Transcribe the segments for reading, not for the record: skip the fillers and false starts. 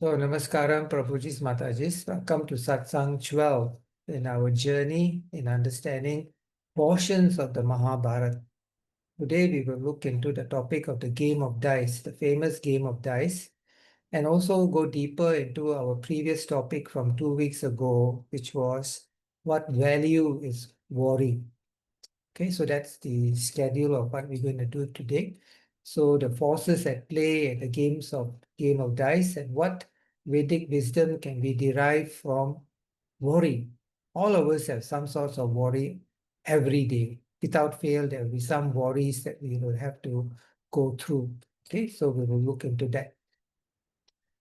So, Namaskaram, Prabhujis, Matajis. Welcome to Satsang 12 in our journey in understanding portions of the Mahabharata. Today, we will look into the topic of the game of dice, the famous game of dice, and also go deeper into our previous topic from 2 weeks ago, which was what value is worry. Okay, so that's the schedule of what we're going to do today. So the forces at play at the game of dice and what Vedic wisdom can be derived from worry. All of us have some sorts of worry every day. Without fail, there will be some worries that we will have to go through. Okay, so we will look into that.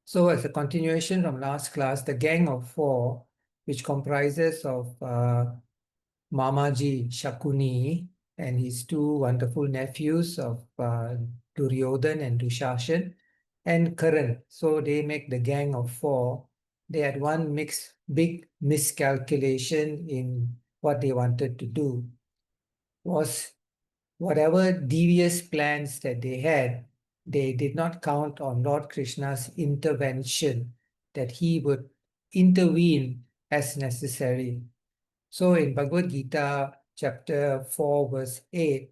So as a continuation from last class, the Gang of Four, which comprises of Mamaji Shakuni and his two wonderful nephews of Duryodhan and Dushashan, and Karan. So they make the Gang of Four. They had one big miscalculation in what they wanted to do. Was whatever devious plans that they had, they did not count on Lord Krishna's intervention, that he would intervene as necessary. So in Bhagavad Gita, chapter 4, verse 8,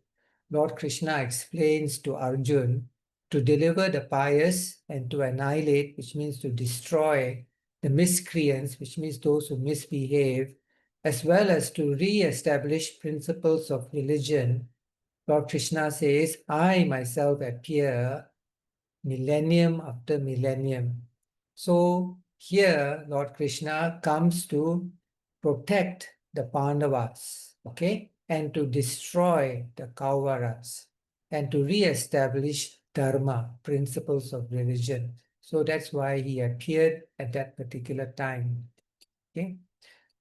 Lord Krishna explains to Arjun to deliver the pious and to annihilate, which means to destroy the miscreants, which means those who misbehave, as well as to re-establish principles of religion. Lord Krishna says, I myself appear millennium after millennium. So here, Lord Krishna comes to protect the Pandavas, okay, and to destroy the Kauravas, and to re-establish Dharma, principles of religion. So that's why he appeared at that particular time, okay.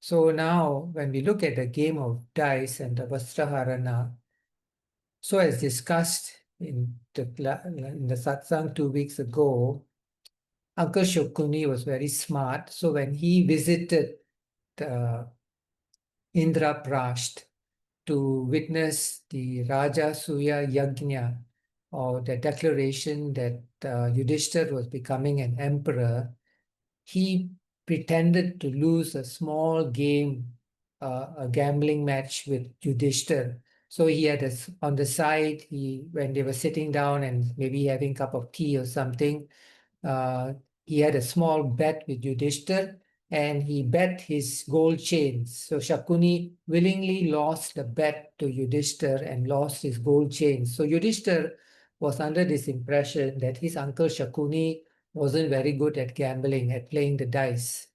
So now, when we look at the game of dice and the Vastrāharaṇa, so as discussed in the satsang 2 weeks ago, Uncle Shokuni was very smart. So when he visited the Indraprasth to witness the Rajasuya Yajna, or the declaration that Yudhishthir was becoming an emperor, he pretended to lose a small game, a gambling match with Yudhishthir. So he had on the side, when they were sitting down and maybe having a cup of tea or something, he had a small bet with Yudhishthir and he bet his gold chains. So Shakuni willingly lost the bet to Yudhishthir and lost his gold chains. So Yudhishthir was under this impression that his uncle Shakuni wasn't very good at gambling, at playing the dice.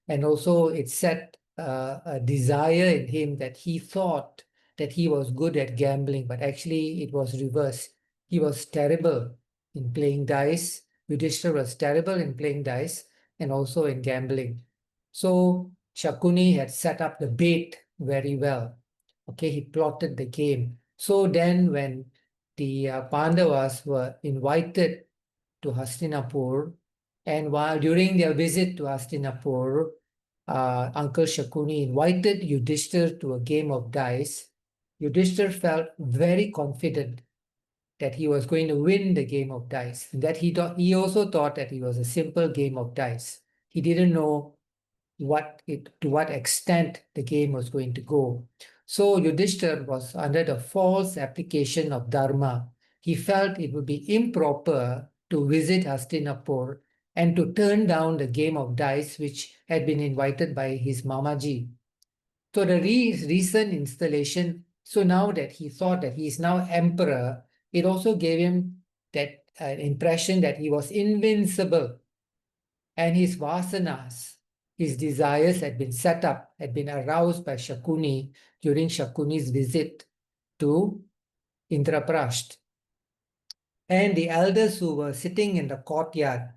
And also it set a desire in him that he thought that he was good at gambling, but actually it was reversed. He was terrible in playing dice. Yudhishthira was terrible in playing dice and also in gambling. So Shakuni had set up the bait very well. Okay, he plotted the game. So then when the Pandavas were invited to Hastinapur, and while during their visit to Hastinapur, Uncle Shakuni invited Yudhishthir to a game of dice. Yudhishthir felt very confident that he was going to win the game of dice, and that he also thought that it was a simple game of dice. He didn't know to what extent the game was going to go. So Yudhishthir was under the false application of Dharma. He felt it would be improper to visit Hastinapur and to turn down the game of dice which had been invited by his Mamaji. So the recent installation, so now that he thought that he is now emperor, it also gave him that impression that he was invincible, and his vasanas, his desires had been set up, had been aroused by Shakuni during Shakuni's visit to Indraprasth. And the elders who were sitting in the courtyard,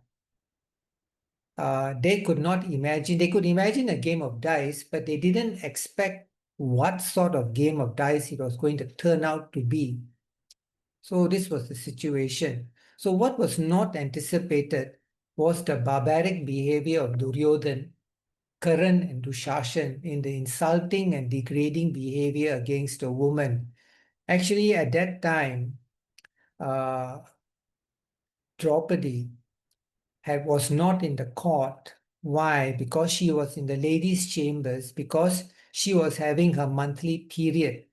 they could imagine a game of dice, but they didn't expect what sort of game of dice it was going to turn out to be. So this was the situation. So what was not anticipated was the barbaric behavior of Duryodhan, Karan and Dushashan in the insulting and degrading behavior against a woman. Actually, at that time, Draupadi was not in the court. Why? Because she was in the ladies' chambers, because she was having her monthly period.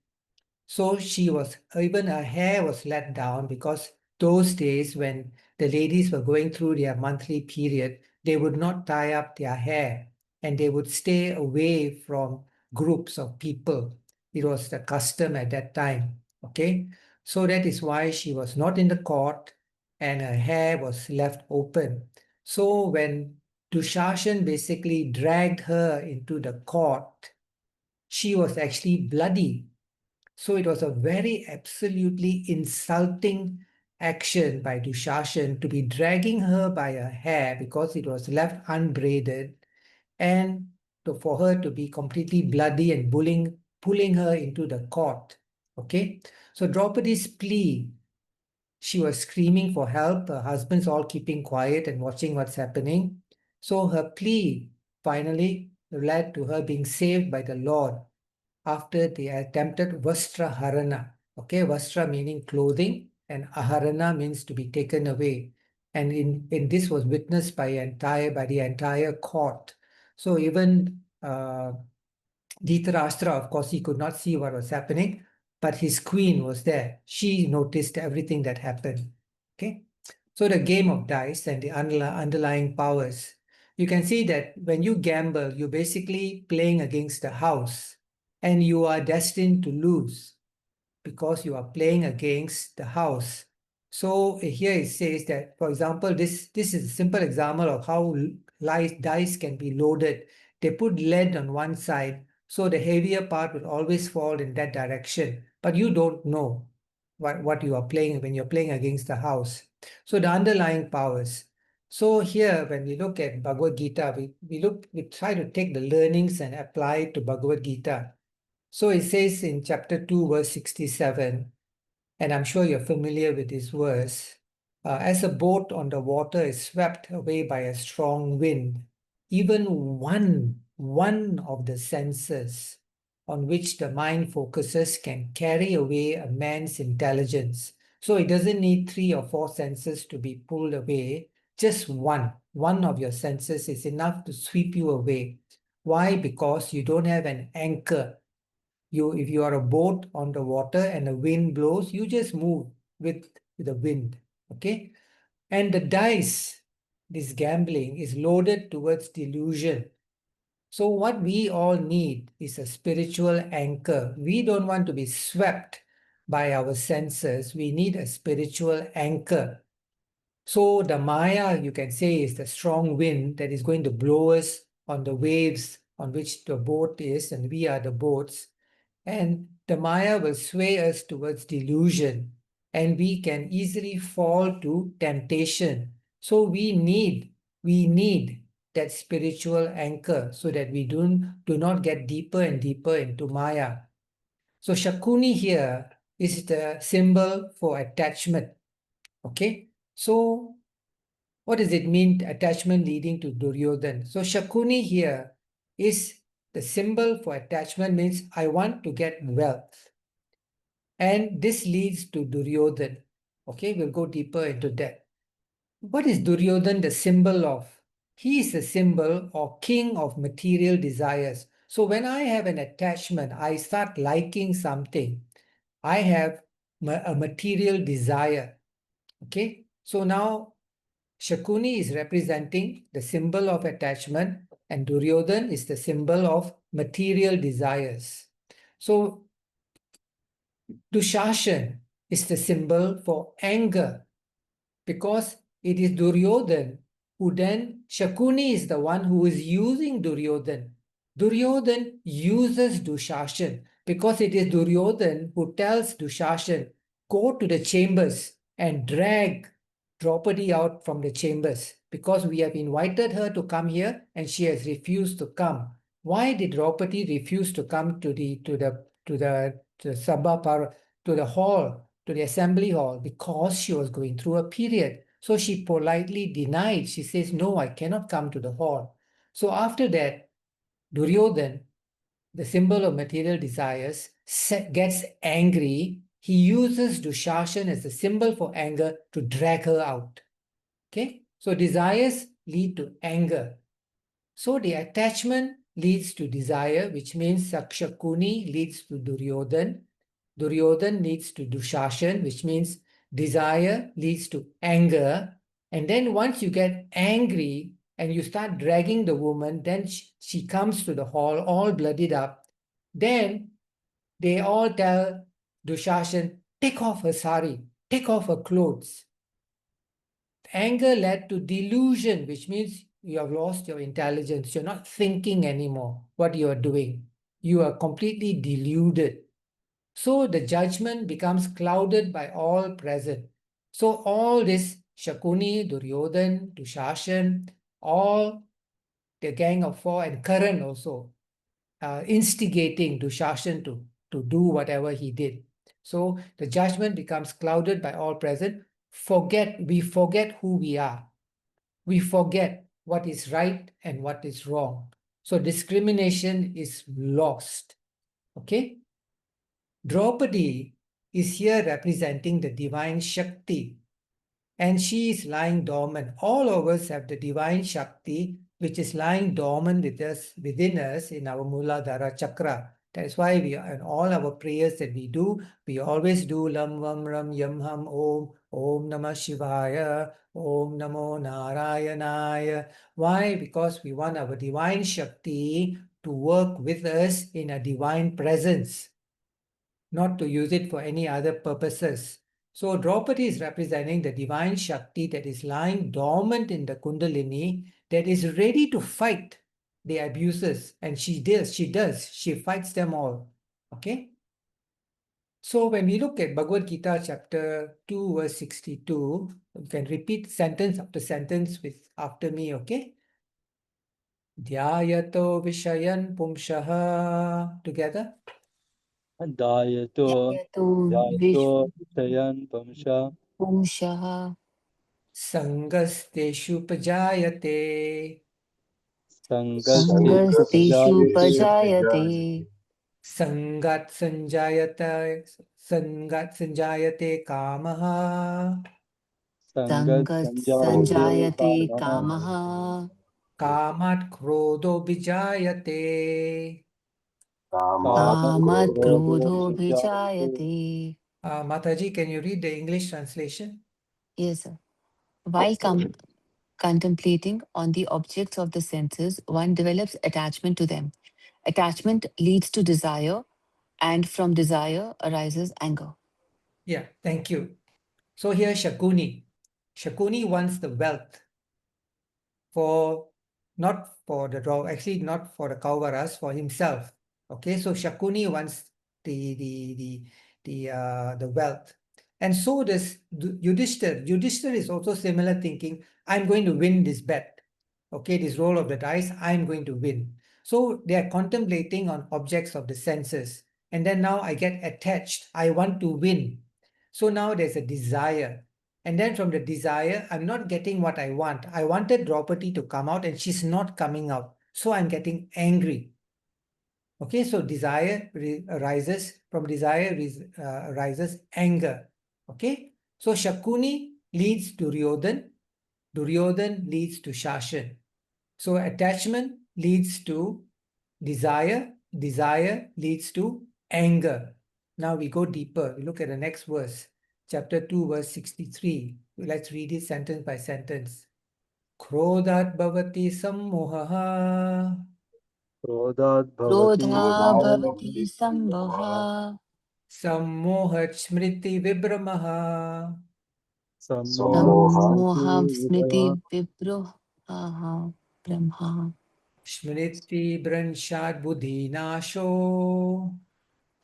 So even her hair was let down, because those days when the ladies were going through their monthly period, they would not tie up their hair and they would stay away from groups of people. It was the custom at that time. Okay. So that is why she was not in the court and her hair was left open. So when Dushashan basically dragged her into the court, she was actually bloody. So it was a very absolutely insulting action by Dushashan to be dragging her by her hair because it was left unbraided, and for her to be completely bloody and pulling her into the court. Okay, so Draupadi's plea, she was screaming for help. Her husband's all keeping quiet and watching what's happening. So her plea finally led to her being saved by the Lord after they attempted Vastrāharaṇa. Okay, Vastra meaning clothing, and Aharana means to be taken away. And in this was witnessed by the entire court. So even Dhritarashtra, of course, he could not see what was happening, but his queen was there. She noticed everything that happened. Okay, so the game of dice and the underlying powers. You can see that when you gamble, you're basically playing against the house, and you are destined to lose because you are playing against the house. So here it says that, for example, this is a simple example of how dice can be loaded. They put lead on one side, so the heavier part will always fall in that direction. But you don't know what you are playing when you're playing against the house. So the underlying powers. So here, when we look at Bhagavad Gita, we try to take the learnings and apply it to Bhagavad Gita. So it says in chapter 2, verse 67, and I'm sure you're familiar with this verse, as a boat on the water is swept away by a strong wind, even one of the senses on which the mind focuses can carry away a man's intelligence. So it doesn't need 3 or 4 senses to be pulled away. Just one of your senses is enough to sweep you away. Why? Because you don't have an anchor. If you are a boat on the water and the wind blows, you just move with the wind. Okay. And the dice, this gambling, is loaded towards delusion. So what we all need is a spiritual anchor. We don't want to be swept by our senses. We need a spiritual anchor. So the Maya, you can say, is the strong wind that is going to blow us on the waves on which the boat is, and we are the boats. And the Maya will sway us towards delusion, and we can easily fall to temptation. So we need that spiritual anchor so that we do not get deeper and deeper into Maya. So Shakuni here is the symbol for attachment. Okay, so what does it mean, attachment leading to Duryodhan? So Shakuni here is the symbol for attachment, means I want to get wealth. And this leads to Duryodhan. Okay, we'll go deeper into that. What is Duryodhan the symbol of? He is the symbol or king of material desires. So when I have an attachment, I start liking something. I have a material desire. Okay, so now Shakuni is representing the symbol of attachment, and Duryodhan is the symbol of material desires. So Dushashan is the symbol for anger, because it is Duryodhan who then, Shakuni is the one who is using Duryodhan. Duryodhan uses Dushashan because it is Duryodhan who tells Dushashan, go to the chambers and drag Draupadi out from the chambers, because we have invited her to come here and she has refused to come. Why did Draupadi refuse to come to the Sabha Parva, to the hall, to the assembly hall? Because she was going through a period. So she politely denied. She says, no, I cannot come to the hall. So after that, Duryodhan, the symbol of material desires, gets angry. He uses Dushashan as the symbol for anger to drag her out. Okay? So desires lead to anger. So the attachment leads to desire, which means Shakuni leads to Duryodhan. Duryodhan leads to Dushashan, which means desire leads to anger. And then once you get angry and you start dragging the woman, then she comes to the hall all bloodied up. Then they all tell Dushashan, take off her sari, take off her clothes. Anger led to delusion, which means you have lost your intelligence. You're not thinking anymore what you are doing. You are completely deluded. So the judgment becomes clouded by all present. So all this Shakuni, Duryodhan, Dushashan, all the gang of four, and Karan also, instigating Dushashan to do whatever he did. So the judgment becomes clouded by all present. We forget who we are. We forget what is right and what is wrong. So discrimination is lost. Okay? Draupadi is here representing the divine Shakti, and she is lying dormant. All of us have the divine Shakti, which is lying dormant within us in our Muladhara Chakra. That's why in all our prayers that we always do Lam Vam Ram Yam Ham Om Namah Shivaya, Om Namo Narayanaya. Why? Because we want our divine Shakti to work with us in a divine presence, not to use it for any other purposes. So Draupadi is representing the divine Shakti that is lying dormant in the Kundalini, that is ready to fight the abuses. And she fights them all. Okay? So when we look at Bhagavad Gita chapter 2 verse 62, you can repeat sentence after sentence after me, okay? Dhyayato Vishayan Pumshaha. Together. Dayato Yato Dayato Shayan Pamsha Vishvumshaha Sangasteshu Pajayate. Sangastetsu Sangasteshu Pajayate Pajayate Sangat Sanjayate Kamaha. Sangat Sangat Sanjayate Sanjayate Kamaha Kamaha Kamat Krodho Bijayate. Kamat Kamat Krodho Krodho Vijayate. Vijayate. Mataji, can you read the English translation? Yes, sir. While contemplating on the objects of the senses, one develops attachment to them. Attachment leads to desire, and from desire arises anger. Yeah, thank you. So here Shakuni. Shakuni wants the wealth not for the dog, actually not for the Kauvaras, for himself. Okay, so Shakuni wants the wealth. And so does Yudhishthir. Yudhishthir is also similar thinking, I'm going to win this bet. Okay, this roll of the dice, I'm going to win. So they are contemplating on objects of the senses. And then now I get attached. I want to win. So now there's a desire. And then from the desire, I'm not getting what I want. I wanted Draupadi to come out and she's not coming out. So I'm getting angry. Okay, so desire arises, from desire arises anger. Okay, so Shakuni leads Duryodhan, Duryodhan leads to Shashan. So attachment leads to desire, desire leads to anger. Now we go deeper. We look at the next verse, chapter 2, verse 63. Let's read it sentence by sentence. Krodhat bhavati sammohaha. Krodhat Bhavati Krodha bhavati Sammoha sambhava Sammohat smriti vibramaha. Sammoha sammoha Smriti Vibrama smriti vibroha brahma Smriti branshad buddhi nasho.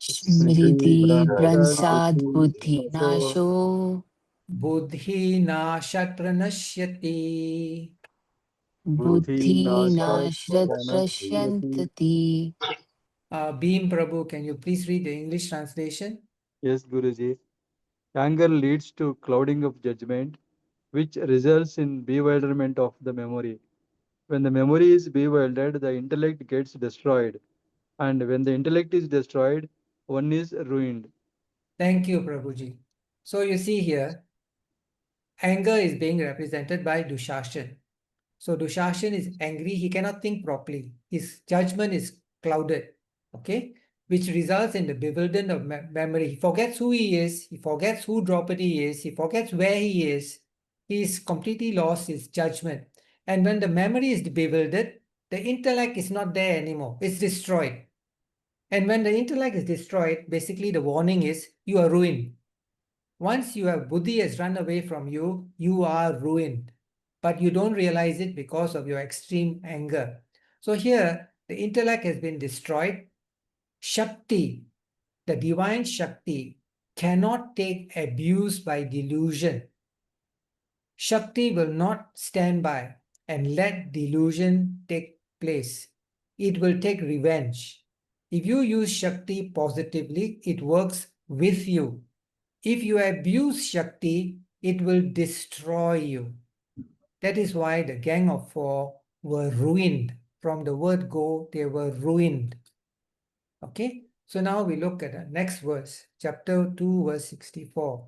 Smriti smriti Branshat bransad Buddhi buddhi Naso nasho Buddhi nashat pranashyati. Buddhi buddhi Nashat nashrat Pranashyati. prashyantati. Bhim Prabhu, can you please read the English translation? Yes, Guruji. Anger leads to clouding of judgment, which results in bewilderment of the memory. When the memory is bewildered, the intellect gets destroyed. And when the intellect is destroyed, one is ruined. Thank you, Prabhuji. So you see here, anger is being represented by Dushashan. So Dushashan is angry, he cannot think properly. His judgment is clouded, okay? Which results in the bewilderment of memory. He forgets who he is, he forgets who Draupadi is, he forgets where he is. He's completely lost his judgment. And when the memory is bewildered, the intellect is not there anymore. It's destroyed. And when the intellect is destroyed, basically the warning is you are ruined. Once your buddhi has run away from you, you are ruined. But you don't realize it because of your extreme anger. So here, the intellect has been destroyed. Shakti, the divine Shakti, cannot take abuse by delusion. Shakti will not stand by and let delusion take place. It will take revenge. If you use Shakti positively, it works with you. If you abuse Shakti, it will destroy you. That is why the Gang of Four were ruined. From the word go, they were ruined. Okay, so now we look at the next verse, chapter 2, verse 64.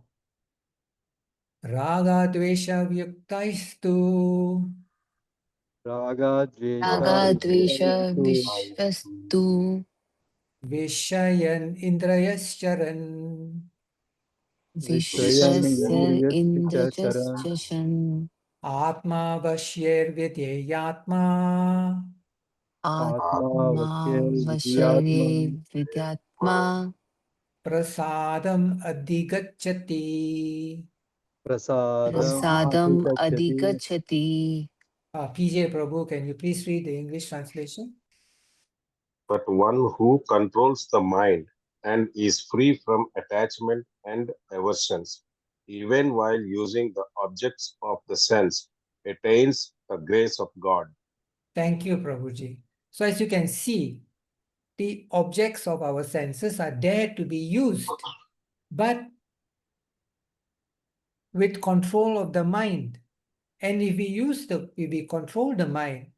Raga Dvesha Vyuktaistu Raga Raga Dvesha Dvesha Vishvastu Vishvastu Vishayan Indrayascharan Vishwayan Vishwasya Indriyascha Charan Indrajaschan Atma Vashyar Vidyatma Atma Vasyar Atma Vidyatma Vashyare Vidyatma Prasadam Adhigacchati. Prasadam Prasadam Adhikachati. Adhikachati. PJ Prabhu, can you please read the English translation? But one who controls the mind and is free from attachment and aversions, even while using the objects of the sense, attains the grace of God. Thank you, Prabhuji. So as you can see, the objects of our senses are there to be used, but with control of the mind. And if we control the mind,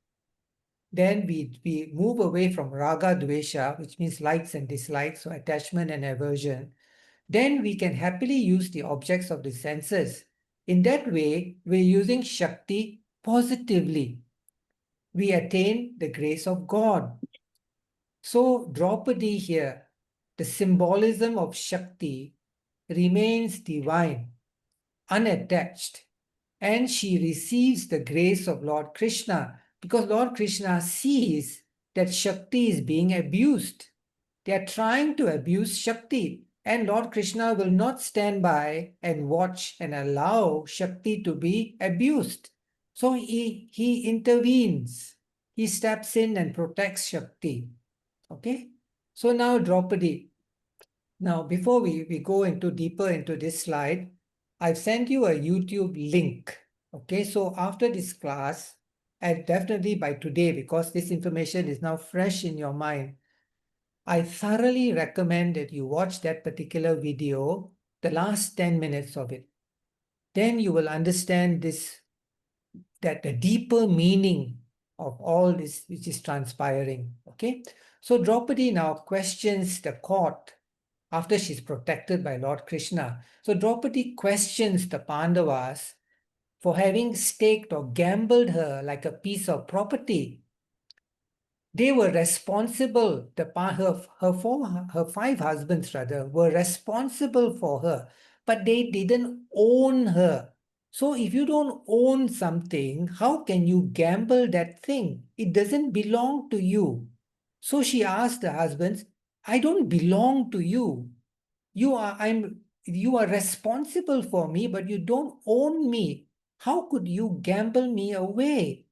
then we move away from raga dvesha, which means likes and dislikes, or attachment and aversion. Then we can happily use the objects of the senses. In that way, we're using Shakti positively. We attain the grace of God. So Draupadi here, the symbolism of Shakti remains divine, unattached, and she receives the grace of Lord Krishna because Lord Krishna sees that Shakti is being abused. They are trying to abuse Shakti, and Lord Krishna will not stand by and watch and allow Shakti to be abused. So he intervenes. He steps in and protects Shakti. Okay? So now Draupadi. Now, before we go deeper into this slide, I've sent you a YouTube link. Okay, so after this class, and definitely by today, because this information is now fresh in your mind, I thoroughly recommend that you watch that particular video, the last 10 minutes of it. Then you will understand that the deeper meaning of all this which is transpiring. Okay, so Draupadi now questions the court after she's protected by Lord Krishna. So Draupadi questions the Pandavas for having staked or gambled her like a piece of property. They were responsible, her five husbands rather, were responsible for her, but they didn't own her. So if you don't own something, how can you gamble that thing? It doesn't belong to you. So she asked the husbands, I don't belong to you. You are responsible for me, but you don't own me. How could you gamble me away?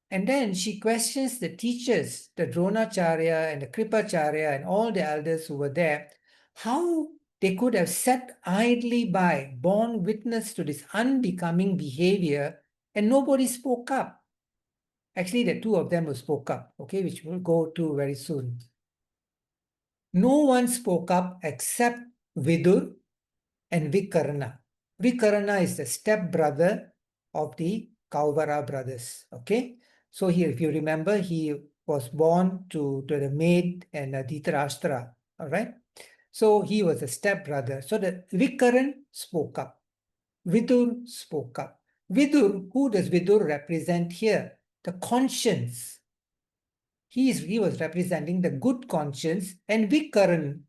And then she questions the teachers, the Dronacharya and the Kripacharya and all the elders who were there, how they could have sat idly by, borne witness to this unbecoming behavior, and nobody spoke up. Actually, the two of them who spoke up, okay, which we'll go to very soon. No one spoke up except Vidur and Vikarna. Vikarna is the stepbrother of the Kauvara brothers. Okay, so here, if you remember, he was born to the maid and Dhritarashtra. All right, so he was a stepbrother. So the Vikaran spoke up. Vidur spoke up. Vidur, who does Vidur represent here? The conscience. He was representing the good conscience, and Vikaran,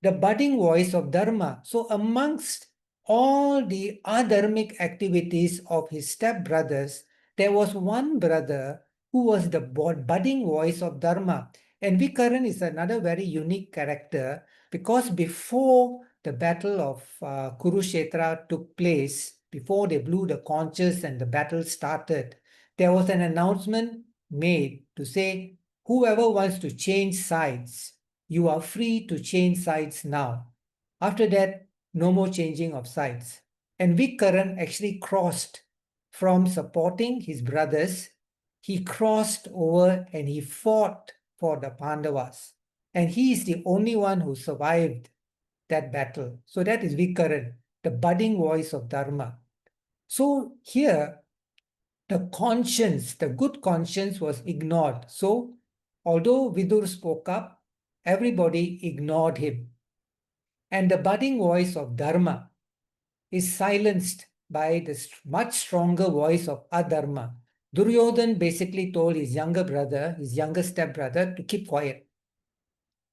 the budding voice of Dharma. So amongst all the adharmic activities of his stepbrothers, there was one brother who was the budding voice of Dharma. And Vikaran is another very unique character, because before the battle of Kurukshetra took place, before they blew the conches and the battle started, there was an announcement made to say, whoever wants to change sides, you are free to change sides now. After that, no more changing of sides. And Vikaran actually crossed from supporting his brothers. He crossed over and he fought for the Pandavas. And he is the only one who survived that battle. So that is Vikaran, the budding voice of Dharma. So here, the conscience, the good conscience was ignored. So although Vidur spoke up, everybody ignored him. And the budding voice of Dharma is silenced by the much stronger voice of Adharma. Duryodhan basically told his younger brother, his younger stepbrother, to keep quiet,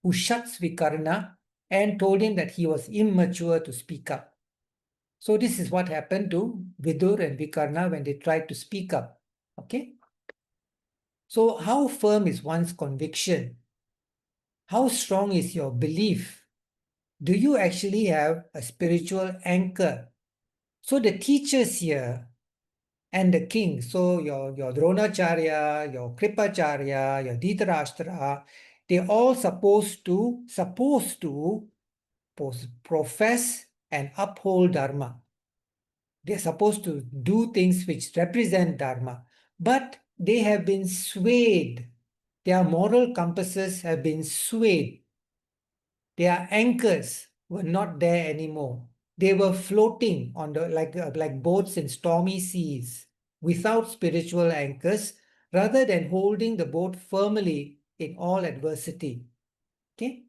who shuts Vikarna and told him that he was immature to speak up. So this is what happened to Vidur and Vikarna when they tried to speak up. Okay? So how firm is one's conviction? How strong is your belief? Do you actually have a spiritual anchor? So the teachers here and the king, so your Dronacharya, your Kripacharya, your Dhritarashtra, they're all supposed to profess and uphold Dharma. They're supposed to do things which represent Dharma, but they have been swayed. Their moral compasses have been swayed. Their anchors were not there anymore. They were floating on the like boats in stormy seas without spiritual anchors, rather than holding the boat firmly in all adversity. Okay?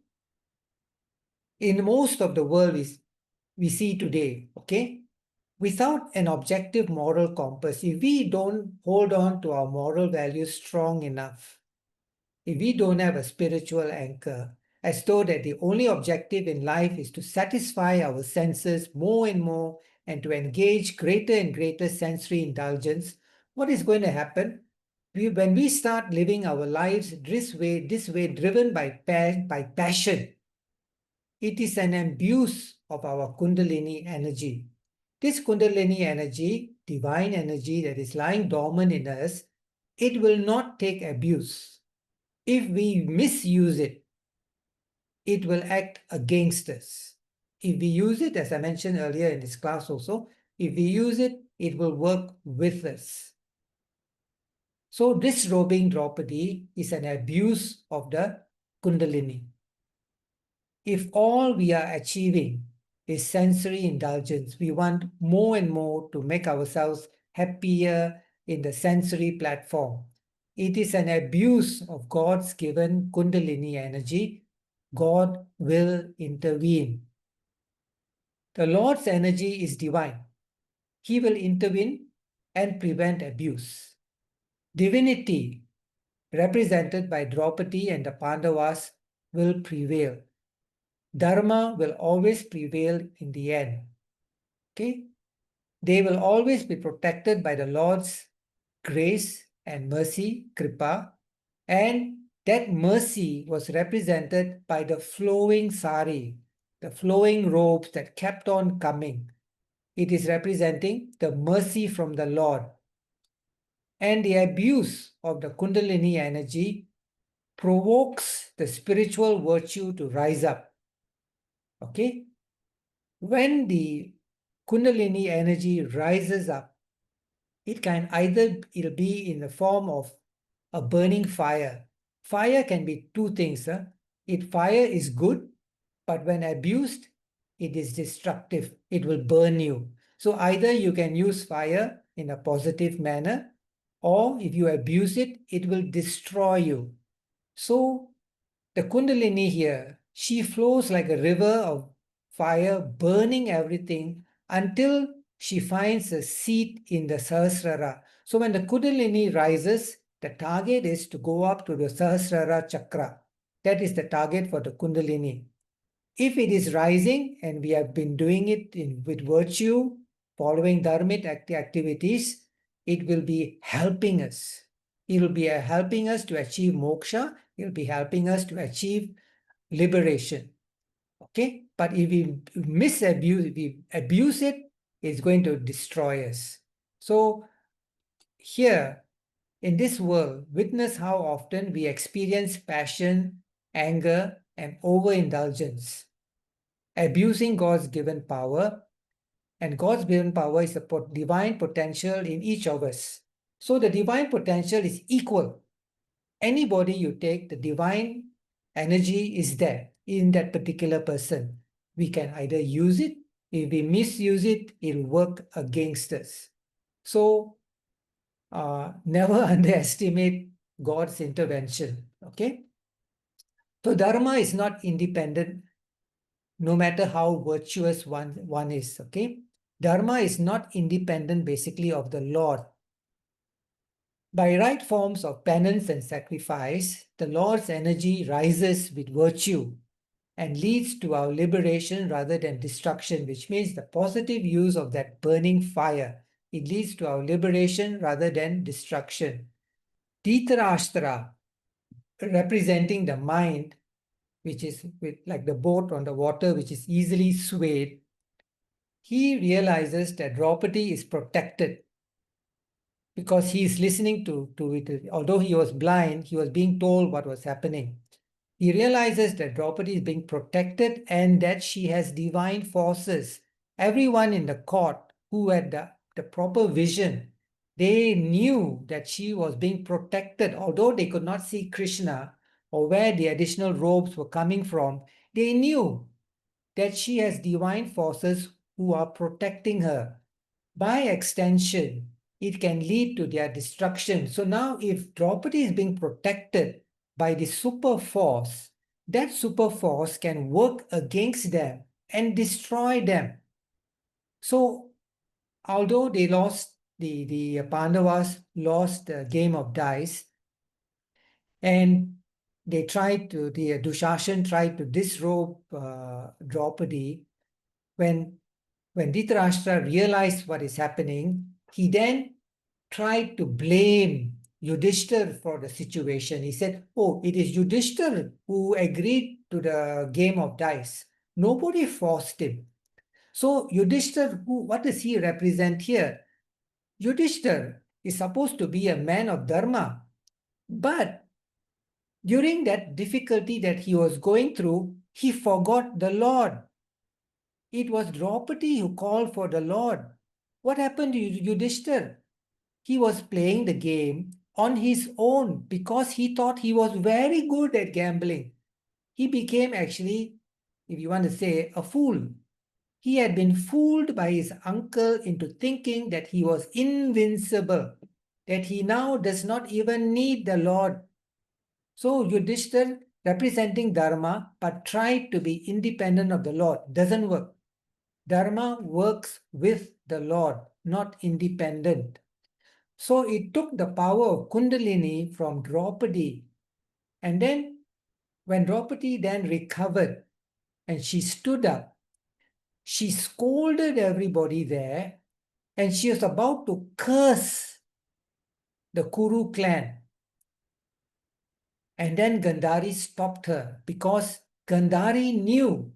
In most of the world we see today, okay? Without an objective moral compass, if we don't hold on to our moral values strong enough, if we don't have a spiritual anchor, as though that the only objective in life is to satisfy our senses more and more and to engage greater and greater sensory indulgence, what is going to happen? When we start living our lives this way driven by passion, it is an abuse of our Kundalini energy. This Kundalini energy, divine energy that is lying dormant in us, it will not take abuse. If we misuse it, it will act against us. If we use it, as I mentioned earlier in this class also, if we use it, it will work with us. So disrobing Draupadi is an abuse of the Kundalini. If all we are achieving is sensory indulgence, we want more and more to make ourselves happier in the sensory platform. It is an abuse of God's given Kundalini energy. God will intervene. The Lord's energy is divine. He will intervene and prevent abuse. Divinity, represented by Draupadi and the Pandavas, will prevail. Dharma will always prevail in the end. Okay? They will always be protected by the Lord's grace and mercy, Kripa, and that mercy was represented by the flowing sari, the flowing robes that kept on coming. It is representing the mercy from the Lord. And the abuse of the Kundalini energy provokes the spiritual virtue to rise up. Okay? When the Kundalini energy rises up, it can it'll be in the form of a burning fire. Fire can be two things. Fire is good, but when abused, it is destructive. It will burn you. So either you can use fire in a positive manner, or if you abuse it, it will destroy you. So the Kundalini here, she flows like a river of fire, burning everything until she finds a seat in the Sahasrara. So when the Kundalini rises, the target is to go up to the Sahasrara chakra. That is the target for the Kundalini. If it is rising, and we have been doing it with virtue, following dharmic activities, it will be helping us. It will be helping us to achieve moksha. It will be helping us to achieve liberation. Okay? But if we if we abuse it, it's going to destroy us. So here, in this world, witness how often we experience passion, anger, and overindulgence, abusing God's given power. And God's given power is a divine potential in each of us. So the divine potential is equal. Anybody you take, the divine energy is there in that particular person. We can either use it. If we misuse it, it'll work against us. So never underestimate God's intervention. Okay? So Dharma is not independent, no matter how virtuous one is. Okay? Dharma is not independent basically of the Lord. By right forms of penance and sacrifice, the Lord's energy rises with virtue and leads to our liberation rather than destruction, which means the positive use of that burning fire. It leads to our liberation rather than destruction. Dhritarashtra, representing the mind, which is like the boat on the water, which is easily swayed, he realizes that Draupadi is protected because he is listening to it. Although he was blind, he was being told what was happening. He realizes that Draupadi is being protected and that she has divine forces. Everyone in the court who had the proper vision, they knew that she was being protected. Although they could not see Krishna or where the additional robes were coming from, they knew that she has divine forces who are protecting her. By extension, it can lead to their destruction. So now if Draupadi is being protected by the super force, that super force can work against them and destroy them. So although they lost, the Pandavas lost the game of dice, and they tried to, the Dushasan tried to disrobe Draupadi. When Dhritarashtra realized what is happening, he then tried to blame Yudhishthir for the situation. He said, oh, it is Yudhishthir who agreed to the game of dice. Nobody forced him. So Yudhishthir, what does he represent here? Yudhishthir is supposed to be a man of Dharma. But during that difficulty that he was going through, he forgot the Lord. It was Draupadi who called for the Lord. What happened to Yudhishthir? He was playing the game on his own because he thought he was very good at gambling. He became actually, if you want to say, a fool. He had been fooled by his uncle into thinking that he was invincible, that he now does not even need the Lord. So Yudhishthir, representing Dharma, but tried to be independent of the Lord. Doesn't work. Dharma works with the Lord, not independent. So it took the power of Kundalini from Draupadi. And then when Draupadi then recovered and she stood up, she scolded everybody there and she was about to curse the Kuru clan. And then Gandhari stopped her because Gandhari knew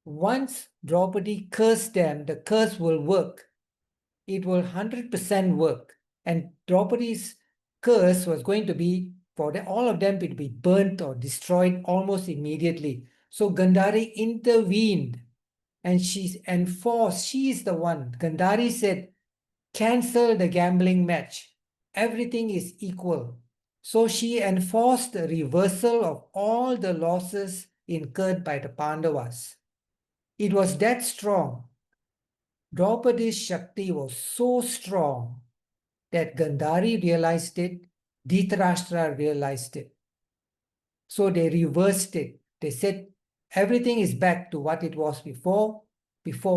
once Draupadi cursed them, the curse will work. It will 100% work. And Draupadi's curse was going to be for all of them to be burnt or destroyed almost immediately. So Gandhari intervened and she enforced, she is the one. Gandhari said, cancel the gambling match. Everything is equal. So she enforced the reversal of all the losses incurred by the Pandavas. It was that strong. Draupadi's Shakti was so strong that Gandhari realized it, Dhritarashtra realized it. So they reversed it. They said everything is back to what it was before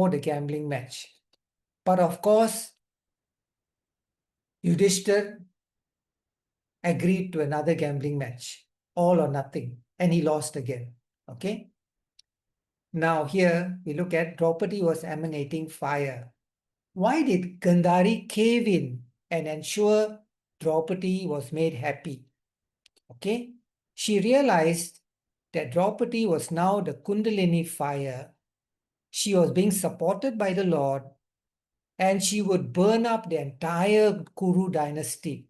the gambling match. But of course, Yudhishthir agreed to another gambling match, all or nothing, and he lost again. Okay. Now here we look at Draupadi was emanating fire. Why did Gandhari cave in and ensure Draupadi was made happy? Okay. She realized that Draupadi was now the Kundalini fire. She was being supported by the Lord, and she would burn up the entire Kuru dynasty,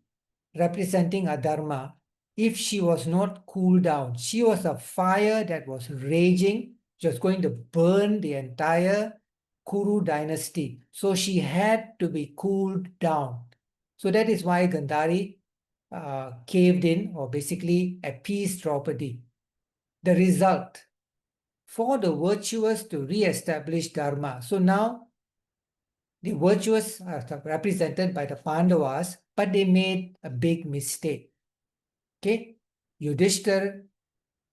representing Adharma, if she was not cooled down. She was a fire that was raging, just going to burn the entire Kuru dynasty. So she had to be cooled down. So that is why Gandhari caved in, or basically appeased Draupadi. The result, for the virtuous to re-establish Dharma. So now the virtuous are represented by the Pandavas, but they made a big mistake. Okay, Yudhishthir,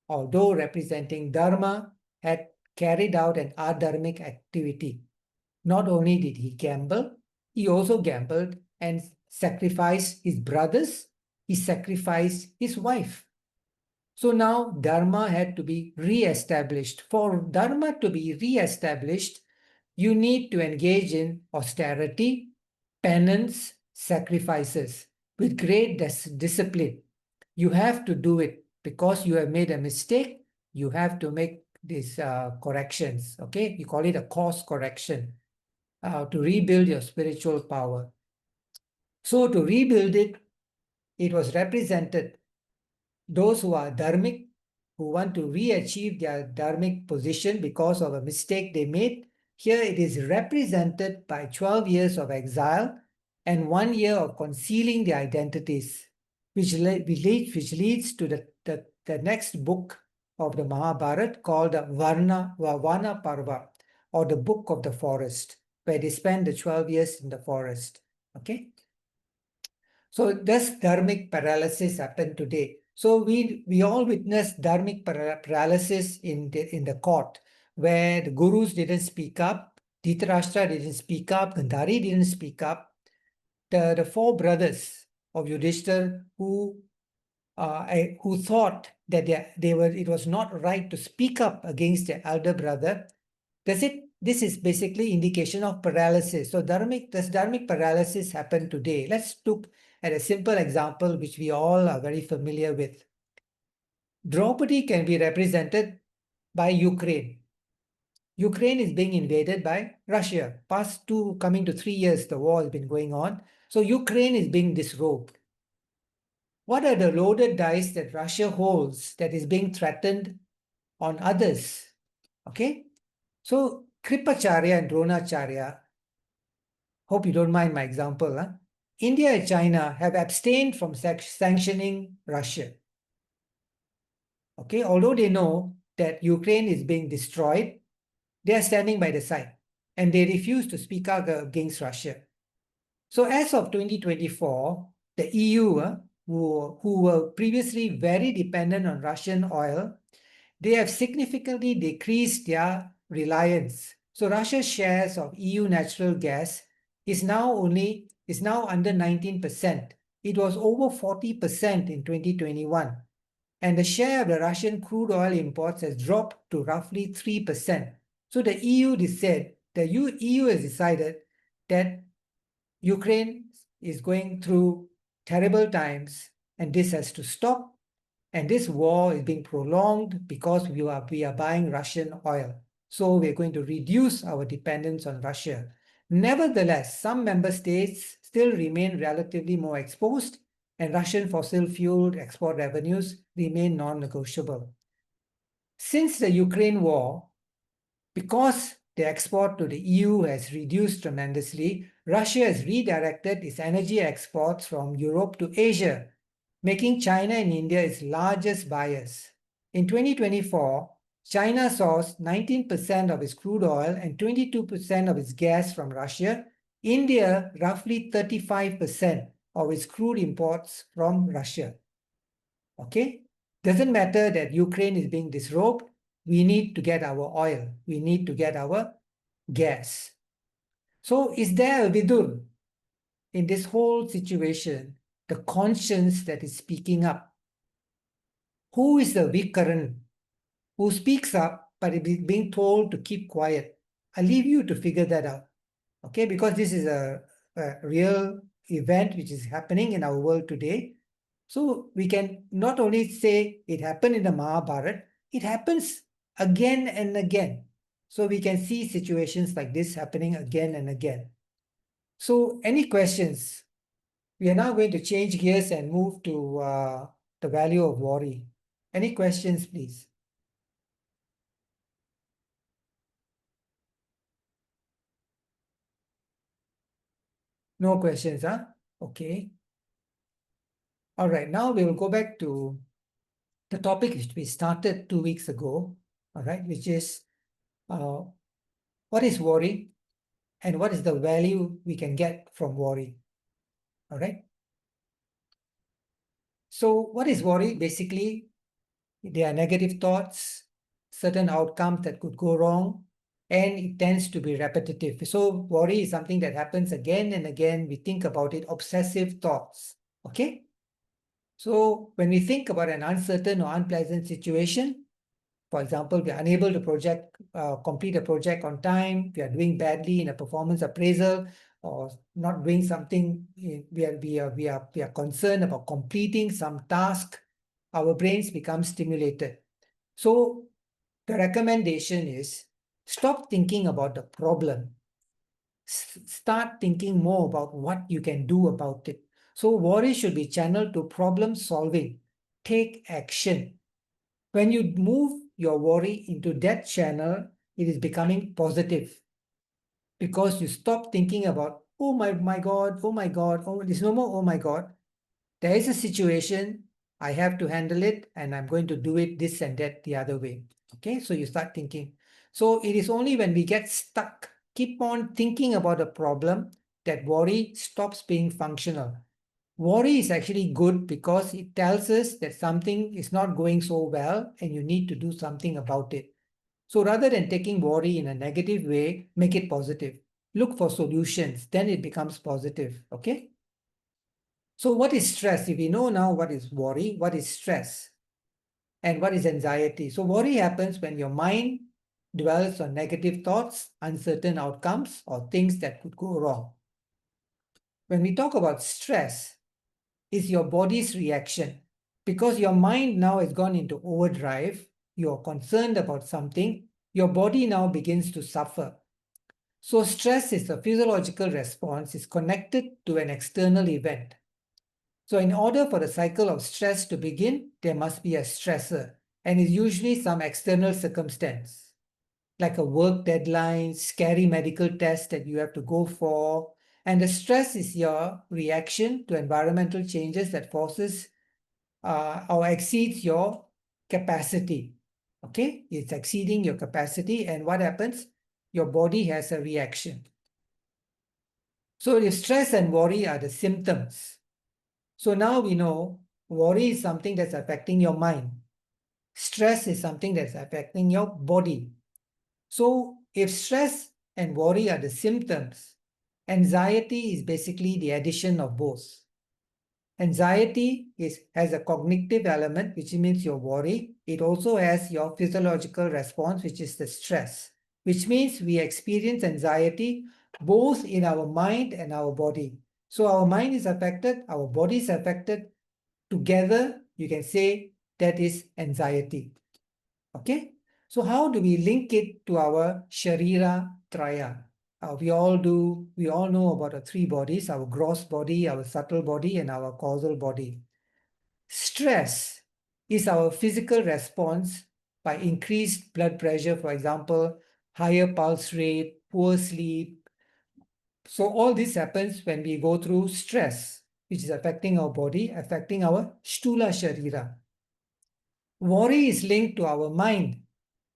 although representing Dharma, had carried out an adharmic activity. Not only did he gamble, he also gambled and sacrificed his brothers, he sacrificed his wife. So now Dharma had to be re-established. For Dharma to be re-established, you need to engage in austerity, penance, sacrifices with great discipline. You have to do it because you have made a mistake. You have to make these corrections. Okay, you call it a course correction to rebuild your spiritual power. So to rebuild it, it was represented those who are dharmic, who want to re-achieve their dharmic position because of a mistake they made. Here it is represented by 12 years of exile and 1 year of concealing their identities, which leads to the next book of the Mahabharata called the Vastrāharaṇa Parva, or the book of the forest, where they spend the 12 years in the forest. Okay. So does dharmic paralysis happen today? So we all witnessed dharmic paralysis in the court, where the gurus didn't speak up, Dhritarashtra didn't speak up, Gandhari didn't speak up. The four brothers of Yudhishthir who thought that it was not right to speak up against their elder brother. This is basically indication of paralysis. So does dharmic paralysis happen today? Let's look at a simple example which we all are very familiar with. Draupadi can be represented by Ukraine. Ukraine is being invaded by Russia. Coming to 3 years, the war has been going on. So Ukraine is being disrobed. What are the loaded dice that Russia holds that is being threatened on others? Okay. So Kripacharya and Dronacharya, hope you don't mind my example, huh? India and China have abstained from sanctioning Russia. Okay, although they know that Ukraine is being destroyed, they are standing by the side and they refuse to speak out against Russia. So as of 2024, the EU, who were previously very dependent on Russian oil, they have significantly decreased their reliance. So Russia's shares of EU natural gas is now under 19%. It was over 40% in 2021. And the share of the Russian crude oil imports has dropped to roughly 3%. So the EU has decided that Ukraine is going through terrible times and this has to stop. And this war is being prolonged because we are buying Russian oil. So we're going to reduce our dependence on Russia. Nevertheless, some member states still remain relatively more exposed, and Russian fossil fuel export revenues remain non-negotiable. Since the Ukraine war, because the export to the EU has reduced tremendously, Russia has redirected its energy exports from Europe to Asia, making China and India its largest buyers. In 2024, China sourced 19% of its crude oil and 22% of its gas from Russia. India, roughly 35% of its crude imports from Russia. Okay? Doesn't matter that Ukraine is being disrobed. We need to get our oil. We need to get our gas. So is there a vidur in this whole situation, the conscience that is speaking up? Who is the vikaran who speaks up but is being told to keep quiet? I leave you to figure that out. Okay, because this is a real event which is happening in our world today. So we can not only say it happened in the Mahabharata, it happens again and again. So we can see situations like this happening again and again. So any questions? We are now going to change gears and move to the value of worry. Any questions, please? No questions, huh? Okay. All right, now we will go back to the topic which we started 2 weeks ago, all right, which is what is worry and what is the value we can get from worry, all right? So what is worry? Basically, they are negative thoughts, certain outcomes that could go wrong, and it tends to be repetitive. So worry is something that happens again and again. We think about it, obsessive thoughts, okay? So when we think about an uncertain or unpleasant situation, for example, we are unable to complete a project on time, we are doing badly in a performance appraisal, or not doing something, we are concerned about completing some task, our brains become stimulated. So the recommendation is stop thinking about the problem. Start thinking more about what you can do about it. So worry should be channeled to problem solving. Take action. When you move your worry into that channel, it is becoming positive because you stop thinking about, oh my God, oh my God, oh, there's no more, oh my God. There is a situation, I have to handle it, and I'm going to do it this and that the other way. Okay, so you start thinking. So it is only when we get stuck, keep on thinking about a problem, that worry stops being functional. Worry is actually good because it tells us that something is not going so well and you need to do something about it. So rather than taking worry in a negative way, make it positive. Look for solutions, then it becomes positive. Okay? So what is stress? If we know now what is worry, what is stress, and what is anxiety? So worry happens when your mind dwells on negative thoughts, uncertain outcomes, or things that could go wrong. When we talk about stress, it's your body's reaction. Because your mind now has gone into overdrive, you're concerned about something, your body now begins to suffer. So stress is a physiological response, is connected to an external event. So in order for the cycle of stress to begin, there must be a stressor, and it's usually some external circumstance, like a work deadline, scary medical test that you have to go for. And the stress is your reaction to environmental changes that forces or exceeds your capacity. Okay, it's exceeding your capacity, and what happens? Your body has a reaction. So if stress and worry are the symptoms, so now we know worry is something that's affecting your mind. Stress is something that's affecting your body. So if stress and worry are the symptoms, anxiety is basically the addition of both. Anxiety has a cognitive element, which means your worry. It also has your physiological response, which is the stress, which means we experience anxiety both in our mind and our body. So our mind is affected, our body is affected. Together, you can say that is anxiety. Okay? So how do we link it to our Sharira Traya? We all know about the three bodies, our gross body, our subtle body, and our causal body. Stress is our physical response by increased blood pressure, for example, higher pulse rate, poor sleep. So all this happens when we go through stress, which is affecting our body, affecting our Sthula Sharira. Worry is linked to our mind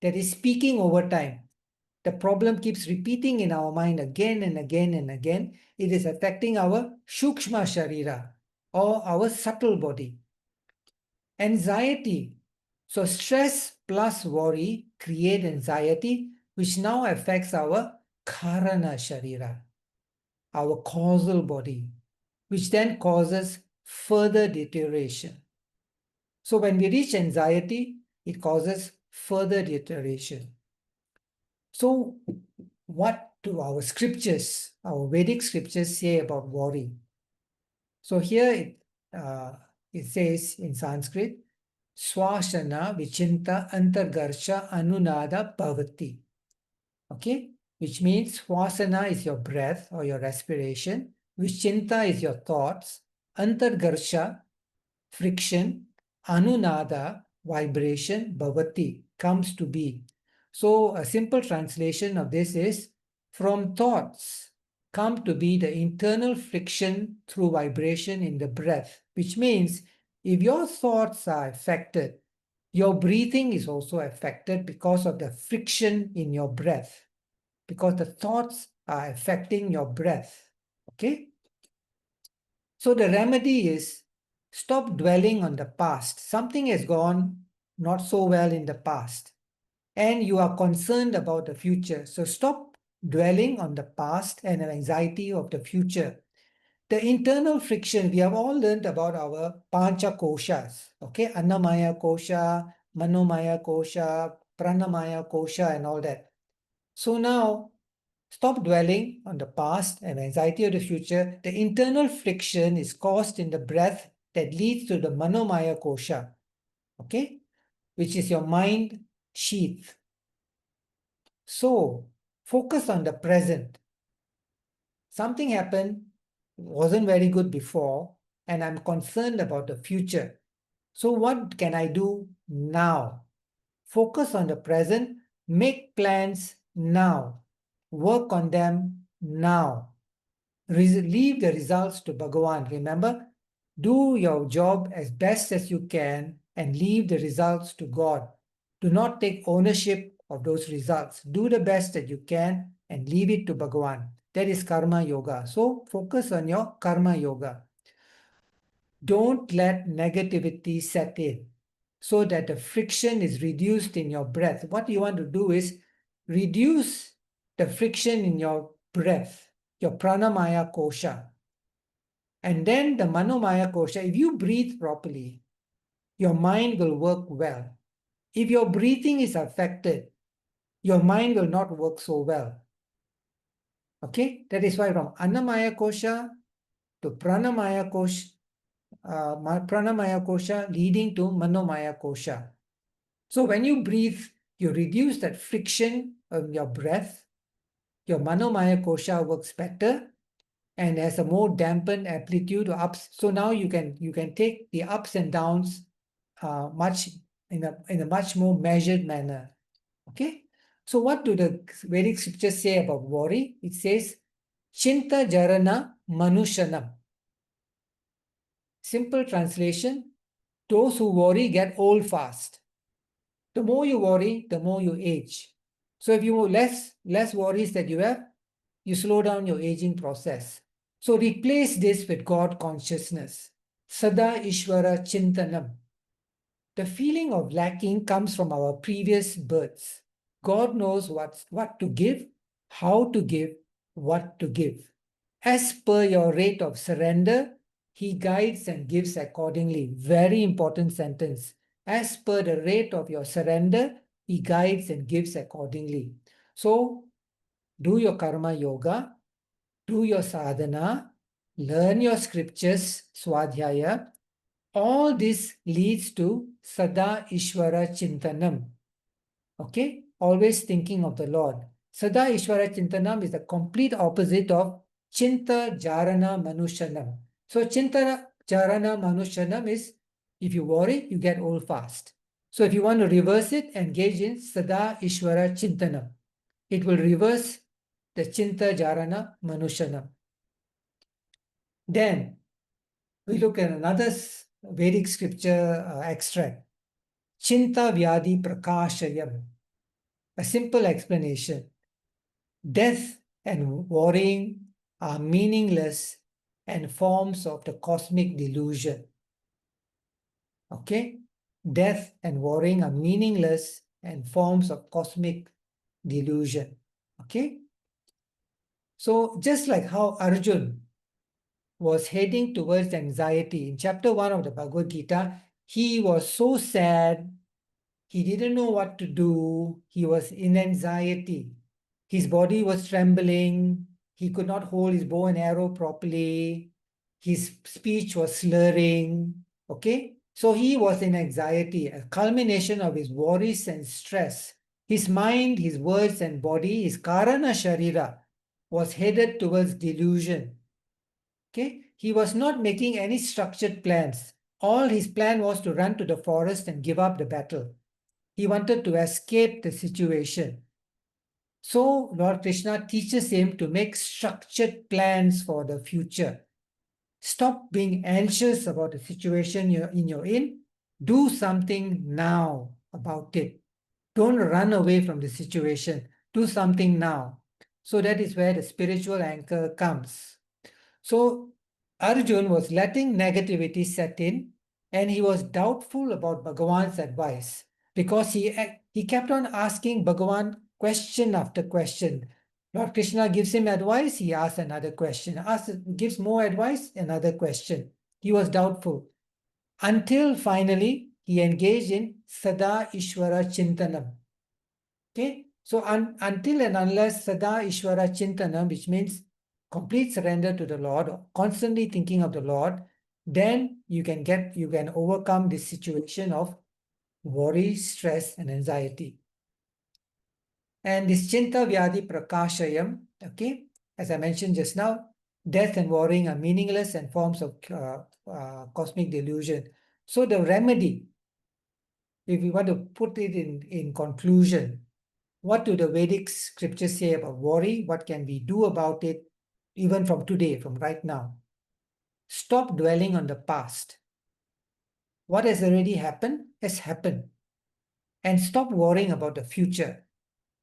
that is speaking over time. The problem keeps repeating in our mind again and again and again. It is affecting our Shukshma Sharira or our subtle body. Anxiety. So stress plus worry create anxiety, which now affects our Karana Sharira. our causal body, which then causes further deterioration. So when we reach anxiety, it causes further deterioration. So what do our scriptures, our Vedic scriptures say about worry? So here it says in Sanskrit, Swashana vichinta antargarsha anunada bhavati. Okay, which means swasana is your breath or your respiration, vichinta is your thoughts, antargarsha, friction, anunada, vibration, bhavati, comes to be. So a simple translation of this is, from thoughts come to be the internal friction through vibration in the breath, which means if your thoughts are affected, your breathing is also affected because of the friction in your breath, because the thoughts are affecting your breath. Okay? So the remedy is stop dwelling on the past. Something has gone not so well in the past, and you are concerned about the future. So stop dwelling on the past and anxiety of the future. The internal friction, we have all learned about our pancha koshas, okay? Annamaya kosha, manomaya kosha, pranamaya kosha, and all that. So now, stop dwelling on the past and anxiety of the future. The internal friction is caused in the breath that leads to the manomaya kosha, okay? Which is your mind sheath. So, focus on the present. Something happened, wasn't very good before, and I'm concerned about the future. So what can I do now? Focus on the present, make plans now, work on them now. Leave the results to Bhagavan. Remember, do your job as best as you can and leave the results to God. Do not take ownership of those results. Do the best that you can and leave it to Bhagavan. That is karma yoga. So focus on your karma yoga. Don't let negativity set in so that the friction is reduced in your breath. What you want to do is reduce the friction in your breath, your pranamaya kosha. And then the manomaya kosha, if you breathe properly, your mind will work well. If your breathing is affected, your mind will not work so well. Okay, that is why from annamaya kosha to pranamaya kosha, pranamaya kosha leading to manomaya kosha. So when you breathe, you reduce that friction of your breath. Your manomaya kosha works better and has a more dampened amplitude or ups. So now you can take the ups and downs much in a much more measured manner. Okay. So what do the Vedic scriptures say about worry? It says, Chinta jarana manushanam. Simple translation, those who worry get old fast. The more you worry, the more you age. So if you less worries that you have, you slow down your aging process. So replace this with God consciousness. Sada Ishvara Chintanam. The feeling of lacking comes from our previous births. God knows what to give, how to give, what to give. As per your rate of surrender, He guides and gives accordingly. Very important sentence. As per the rate of your surrender, He guides and gives accordingly. So, do your karma yoga, do your sadhana, learn your scriptures, swadhyaya. All this leads to Sada Ishvara Chintanam. Okay? Always thinking of the Lord. Sada Ishvara Chintanam is the complete opposite of Chinta Jarana Manushanam. So Chinta Jarana Manushanam is, if you worry, you get old fast. So if you want to reverse it, engage in Sada Ishvara Chintanam. It will reverse the Chinta Jarana Manushanam. Then we look at another Vedic scripture extract. Chinta Vyadi Prakashayam. A simple explanation. Death and worrying are meaningless and forms of the cosmic delusion. Okay? Death and worrying are meaningless and forms of cosmic delusion. Okay? So just like how Arjun was heading towards anxiety, in chapter 1 of the Bhagavad Gita, he was so sad, he didn't know what to do, he was in anxiety. His body was trembling, he could not hold his bow and arrow properly, his speech was slurring, okay? So he was in anxiety, a culmination of his worries and stress. His mind, his words and body, his karana sharira, was headed towards delusion. Okay? He was not making any structured plans. All his plan was to run to the forest and give up the battle. He wanted to escape the situation. So Lord Krishna teaches him to make structured plans for the future. Stop being anxious about the situation you're in. Do something now about it. Don't run away from the situation. Do something now. So that is where the spiritual anchor comes. So Arjun was letting negativity set in, and he was doubtful about Bhagavan's advice because he kept on asking Bhagavan question after question. Lord Krishna gives him advice, he asks another question. Gives more advice, another question. He was doubtful until finally he engaged in Sada Ishvara Chintanam. Okay, so until and unless Sada Ishvara Chintanam, which means complete surrender to the Lord, constantly thinking of the Lord, then you can overcome this situation of worry, stress, and anxiety. And this Chinta Vyadi Prakashayam, okay, as I mentioned just now, death and worrying are meaningless and forms of cosmic delusion. So the remedy, if we want to put it in conclusion, what do the Vedic scriptures say about worry? What can we do about it, even from today, from right now? Stop dwelling on the past. What has already happened has happened. And stop worrying about the future.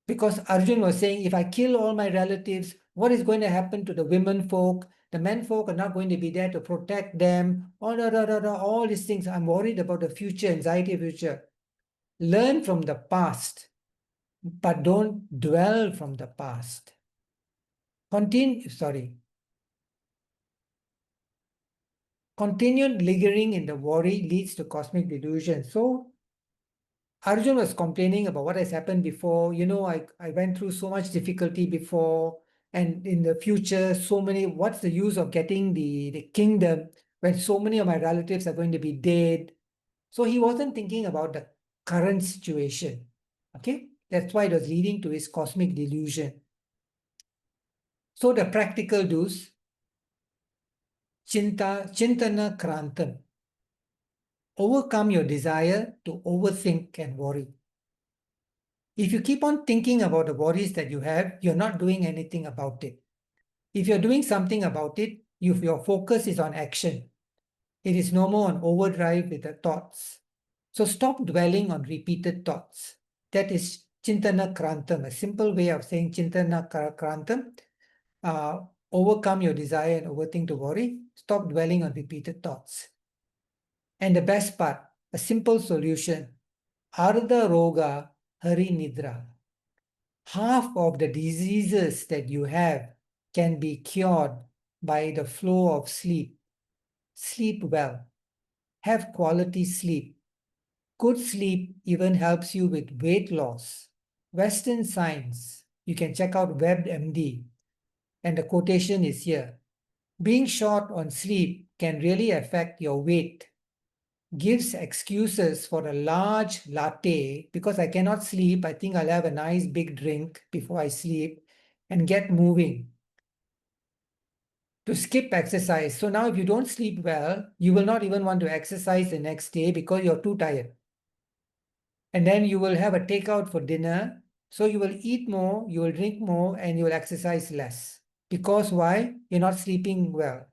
Because Arjun was saying, if I kill all my relatives, what is going to happen to the women folk? The men folk are not going to be there to protect them. All these things. I'm worried about the future, anxiety of future. Learn from the past, but don't dwell from the past. Continued lingering in the worry leads to cosmic delusion. So Arjun was complaining about what has happened before. I went through so much difficulty before, and in the future, what's the use of getting the kingdom when so many of my relatives are going to be dead? So he wasn't thinking about the current situation. Okay? That's why it was leading to his cosmic delusion. So the practical do's, Chintana Krantam. Overcome your desire to overthink and worry. If you keep on thinking about the worries that you have, you're not doing anything about it. If you're doing something about it, your focus is on action. It is no more on overdrive with the thoughts. So stop dwelling on repeated thoughts. That is Chintana Krantam, a simple way of saying Chintana Krantam. Overcome your desire and overthink to worry. Stop dwelling on repeated thoughts. And the best part, a simple solution, Ardha Roga Hari Nidra. Half of the diseases that you have can be cured by the flow of sleep. Sleep well. Have quality sleep. Good sleep even helps you with weight loss. Western science, you can check out WebMD, and the quotation is here. Being short on sleep can really affect your weight. Gives excuses for a large latte because I cannot sleep. I think I'll have a nice big drink before I sleep and get moving. To skip exercise. So now if you don't sleep well, you will not even want to exercise the next day because you're too tired. And then you will have a takeout for dinner. So you will eat more, you will drink more, and you will exercise less. Because why? You're not sleeping well.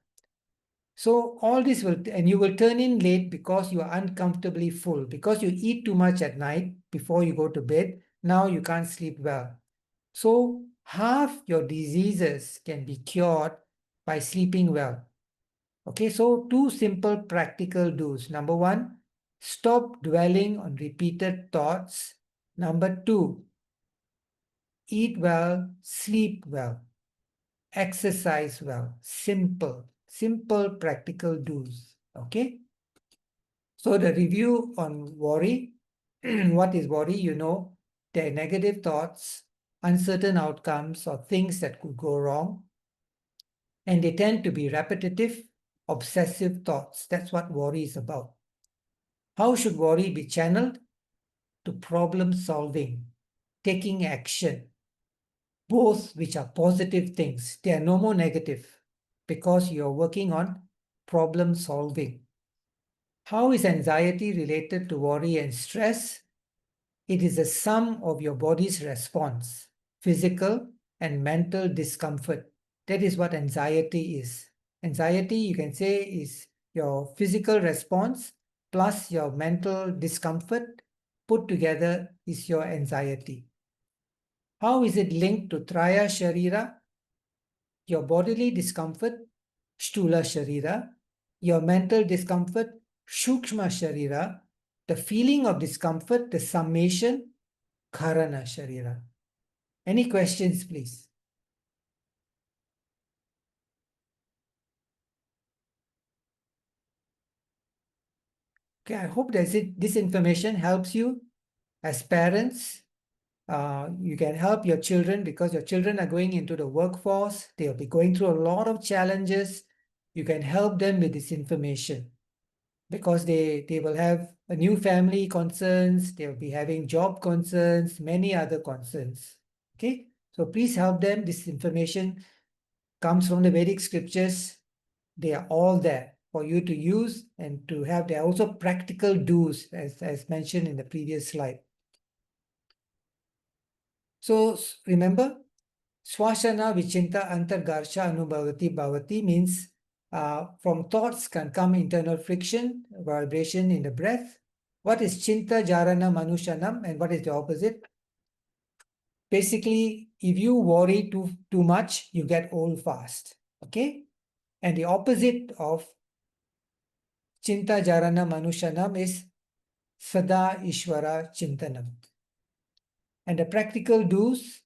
So all this and you will turn in late because you are uncomfortably full, because you eat too much at night before you go to bed. Now you can't sleep well. So half your diseases can be cured by sleeping well. Okay, so two simple practical do's. Number one, stop dwelling on repeated thoughts. Number two, eat well, sleep well. exercise well. Simple practical do's. Okay. So the review on worry. What is worry? You know, they're negative thoughts, uncertain outcomes, or things that could go wrong. And they tend to be repetitive, obsessive thoughts. That's what worry is about. How should worry be channeled? To problem solving, taking action, both which are positive things. They are no more negative because you're working on problem solving. How is anxiety related to worry and stress? It is a sum of your body's response, physical and mental discomfort. That is what anxiety is. Anxiety, you can say, is your physical response plus your mental discomfort put together is your anxiety. How is it linked to Traya Sharira? Your bodily discomfort, Sthula Sharira. Your mental discomfort, Sukshma Sharira. The feeling of discomfort, the summation, Karana Sharira. Any questions, please? Okay, I hope that this information helps you as parents. You can help your children because your children are going into the workforce. They'll be going through a lot of challenges. You can help them with this information because they will have a new family concerns. They'll be having job concerns, many other concerns. Okay, so please help them. This information comes from the Vedic scriptures. They are all there for you to use and to have. There are also practical do's as mentioned in the previous slide. So remember, Swashana Vichinta Antargarsha Anubhavati Bhavati means from thoughts can come internal friction, vibration in the breath. What is Chinta Jarana Manushanam and what is the opposite? Basically, if you worry too much, you get old fast. Okay? And the opposite of Chinta Jarana Manushanam is Sada Ishvara Chintanam. And the practical do's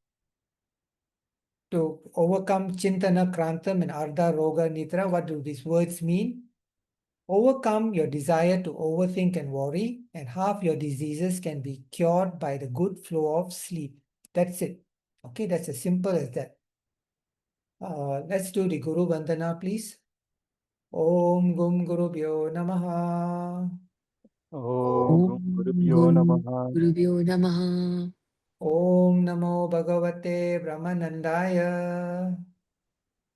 to overcome Chintana Krantam and Ardha Roga Nitra, what do these words mean? Overcome your desire to overthink and worry, and half your diseases can be cured by the good flow of sleep. That's it. Okay, that's as simple as that. Let's do the Guru Vandana, please. Om Gum Guru Bhyo Namaha. Om Gum Gurubhyo Gum Namaha. Gurubhyo Namaha. Om Namo Bhagavate Brahmanandaya.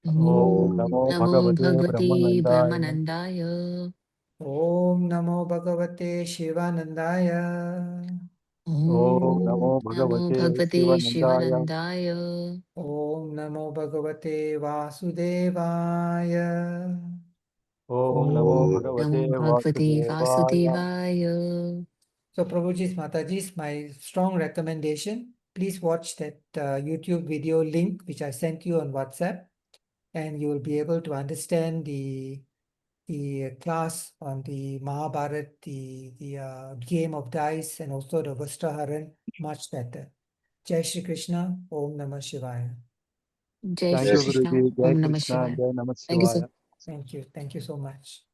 Om Om Namo Namo Bhagavate Bhagavate Brahmanandaya. Brahmanandaya. Om Namo Bhagavate Shivanandaya. Om Om Namo Namo Bhagavate Bhagavate Shivanandaya. Shivanandaya. Om Namo Bhagavate Vasudevaya. Om Namo Om Bhagavate Namo Bhagavate Vasudevaya. Vasudevaya. So Prabhuji's Mataji's, my strong recommendation, please watch that YouTube video link which I sent you on WhatsApp, and you will be able to understand the class on the Mahabharata, the game of dice, and also the Vastrāharaṇa much better. Jai Shri Krishna, Om Namah Shivaya. Jai Thank Shri you, Yes. Krishna. Guruji. Jai Om Namah Krishna. Shivaya. Jai Namah Thank you, sir. Shivaya. Thank you so much.